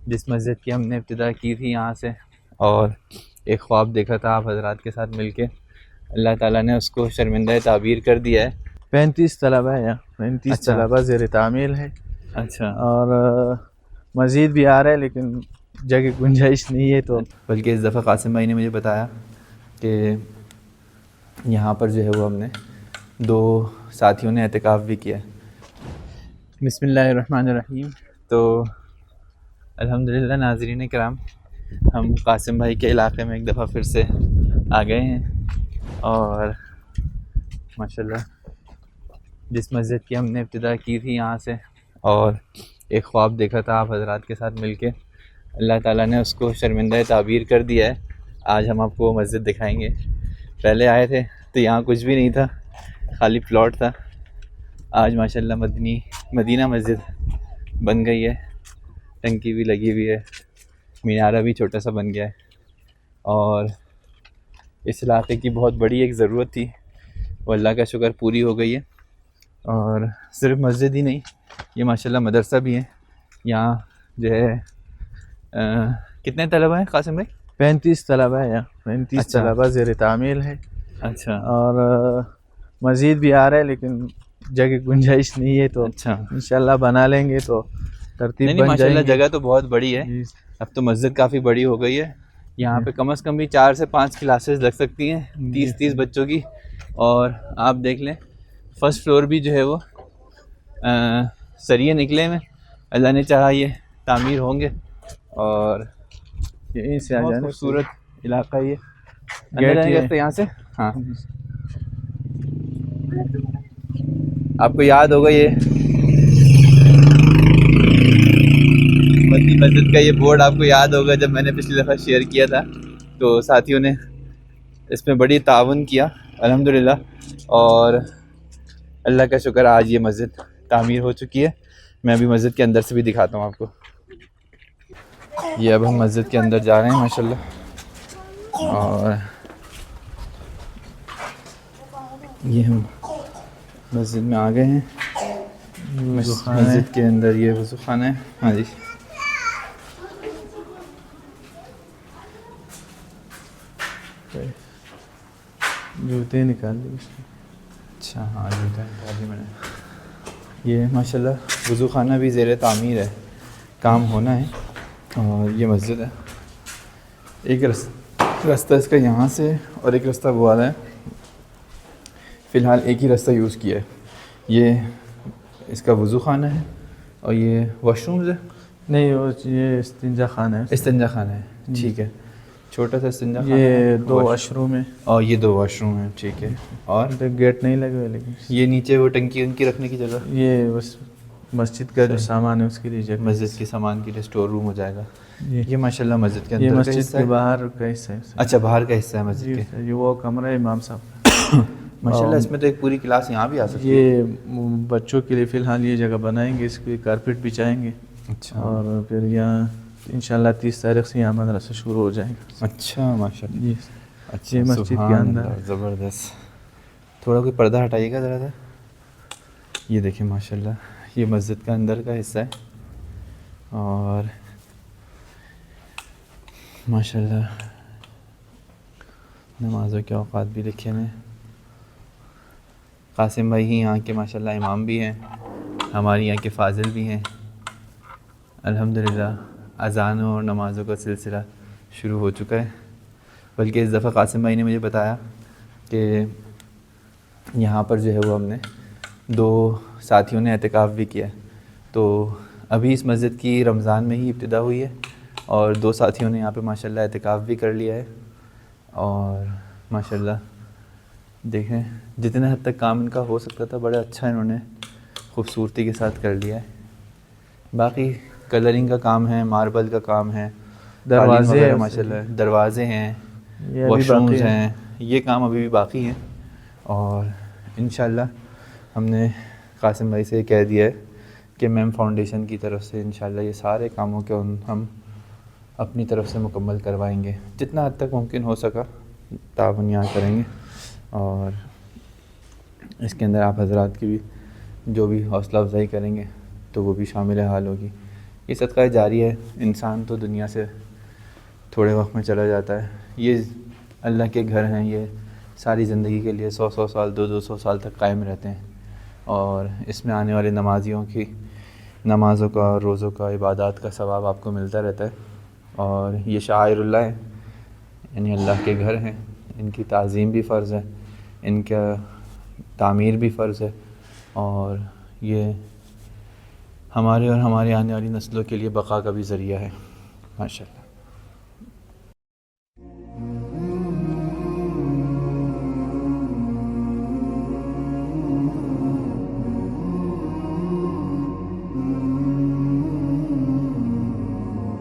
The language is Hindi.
जिस मस्जिद की हमने इब्तिदा की थी यहाँ से, और एक ख्वाब देखा था आप हजरात के साथ मिलके। अल्लाह ताला ने उसको शर्मिंदा ताबीर कर दिया है। 35 तलबा है यहाँ, 35 अच्छा तलबा ज़ेर तामील है। अच्छा। और मज़ीद भी आ रहा है लेकिन जगह गुंजाइश नहीं है। तो बल्कि इस दफ़ा कासिम भाई ने मुझे बताया कि यहाँ पर जो है वो हमने 2 साथियों ने एहतिकाफ़ भी किया है। बिस्मिल्लाहिर्रहमानिर्रहीम। तो अल्हम्दुलिल्लाह नाज़रीन कराम, हम कासिम भाई के इलाक़े में एक दफ़ा फिर से आ गए हैं, और माशाल्लाह जिस मस्जिद की हमने इब्तिदा की थी यहाँ से, और एक ख्वाब देखा था आप हजरात के साथ मिलके, अल्लाह ताला ने उसको शर्मिंदा ताबीर कर दिया है। आज हम आपको वो मस्जिद दिखाएंगे। पहले आए थे तो यहाँ कुछ भी नहीं था, खाली प्लॉट था। आज माशाल्लाह मदीना मस्जिद बन गई है, टंकी भी लगी हुई है, मीनारा भी छोटा सा बन गया है, और इस इलाके की बहुत बड़ी एक ज़रूरत थी, वो अल्लाह का शुक्र पूरी हो गई है। और सिर्फ मस्जिद ही नहीं, ये माशाल्लाह मदरसा भी है। यहाँ जो है कितने तलबा हैं कासिम भाई? 35 तलबा है यहाँ, 35 अच्छा तलबा ज़ेर तामील है। अच्छा और मज़ीद भी आ रहा है लेकिन जगह गुंजाइश नहीं है। तो अच्छा। इंशाल्लाह बना लेंगे तो तरतीब नहीं बन माशाल्लाह जाएंगे। जगह तो बहुत बड़ी है। जी अब तो मस्जिद काफ़ी बड़ी हो गई है। यहाँ पे कम से कम भी 4 से 5 क्लासेस लग सकती हैं, जी 30 बच्चों की। और आप देख लें, फर्स्ट फ्लोर भी जो है वो सरिये निकले में, अल्लाह ने चाहा ये तामीर होंगे। और यहीं से आ बहुत जाने खूबसूरत इलाका ये। अंदर गेट जाने ये रास्ते यहाँ से। हाँ, आपको याद होगा ये मक्की मस्जिद का ये बोर्ड, आपको याद होगा जब मैंने पिछली दफ़ा शेयर किया था तो साथियों ने इसमें बड़ी ताउन किया अल्हम्दुलिल्लाह। और अल्लाह का शुक्र आज ये मस्जिद तामीर हो चुकी है। मैं अभी मस्जिद के अंदर से भी दिखाता हूँ आपको। ये अब हम मस्जिद के अंदर जा रहे हैं माशाल्लाह, और ये हम मस्जिद में आ गए हैं। मस्जिद के अंदर ये वज़ू खाना है। हाँ जी, जूते निकाल लिए। अच्छा हाँ जूता निकाल दिया मैंने। ये माशाल्लाह वज़ू खाना भी ज़ेर तामीर है, काम होना है। और ये मस्जिद है। एक रास्ता इसका यहाँ से और एक रास्ता वो वाला है। फ़िलहाल एक ही रास्ता यूज़ किया है। ये इसका वज़ू खाना है और ये वॉशरूम्स है। नहीं, वो ये इस्तिंजा खाना है। इस्तिंजा खाना है, ठीक है। छोटा सा इस्तिंजा खाना ये है, 2 वॉशरूम है और ये 2 वॉशरूम हैं, ठीक है। और गेट नहीं लगे हुए लेकिन ये नीचे वो टंकी उनकी रखने की जगह, ये बस मस्जिद का जो सामान है उसके लिए जगह। मस्जिद के सामान के लिए स्टोर रूम हो जाएगा। ये माशाल्लाह मस्जिद के ये अंदर का मस्जिद हिस्सा के है। बाहर का हिस्सा है। अच्छा, बाहर का हिस्सा है जी मस्जिद के। सर, ये वो कमरा है इमाम साहब का। माशाल्लाह इसमें तो एक पूरी क्लास यहाँ भी आ सकती है। ये बच्चों के लिए फ़िलहाल ये जगह बनाएंगे, इसके कारपेट बिछाएंगे। अच्छा और फिर यहाँ इंशाल्लाह 30 तारीख से यहाँ मदरसा शुरू हो जाएगा। अच्छा माशाल्लाह। जी अच्छा, ये मस्जिद के अंदर ज़बरदस्त। थोड़ा कोई पर्दा हटाइएगा ज़रा सा। ये देखिए माशाल्लाह, ये मस्जिद का अंदर का हिस्सा है। और माशाल्लाह नमाज़ों के औक़ात भी लिखे हैं। कासिम भाई ही यहाँ के माशाल्लाह इमाम भी हैं, हमारी यहाँ के फ़ाज़िल भी हैं। अल्हम्दुलिल्लाह अज़ानों और नमाज़ों का सिलसिला शुरू हो चुका है। बल्कि इस दफ़ा कासिम भाई ने मुझे बताया कि यहाँ पर जो है वो हमने 2 साथियों ने एहतिकाफ़ भी किया है। तो अभी इस मस्जिद की रमज़ान में ही इब्तिदा हुई है, और 2 साथियों ने यहाँ पे माशाल्लाह एहतिकाफ़ भी कर लिया है। और माशाल्लाह देखें जितने हद तक काम इनका हो सकता था बड़ा अच्छा इन्होंने ख़ूबसूरती के साथ कर लिया है। बाकी कलरिंग का काम है, मार्बल का काम है, दरवाजे वगैरह माशाल्लाह, दरवाज़े हैं, वॉशरूम्स हैं, ये काम अभी भी बाकी हैं। और इंशाल्लाह हमने कासिम भाई से कह दिया है कि मैम फाउंडेशन की तरफ से इंशाल्लाह ये सारे कामों के हम अपनी तरफ से मुकम्मल करवाएंगे। जितना हद तक मुमकिन हो सका ताउन यहाँ करेंगे। और इसके अंदर आप हजरात की भी जो भी हौसला अफजाई करेंगे तो वो भी शामिल हाल होगी। ये सदका जारी है। इंसान तो दुनिया से थोड़े वक्त में चला जाता है, ये अल्लाह के घर हैं, ये सारी ज़िंदगी के लिए 100-100 साल 200-200 साल तक कायम रहते हैं। और इसमें आने वाले नमाजियों की नमाज़ों का, रोज़ों का, इबादत का सवाब आपको मिलता रहता है। और ये शाइरुल्लाह है, यानी अल्लाह के घर हैं, इनकी ताज़ीम भी फ़र्ज़ है, इनका तामीर भी फ़र्ज़ है, और ये हमारे और हमारी आने वाली नस्लों के लिए बक़ा का भी ज़रिया है। माशाअल्लाह।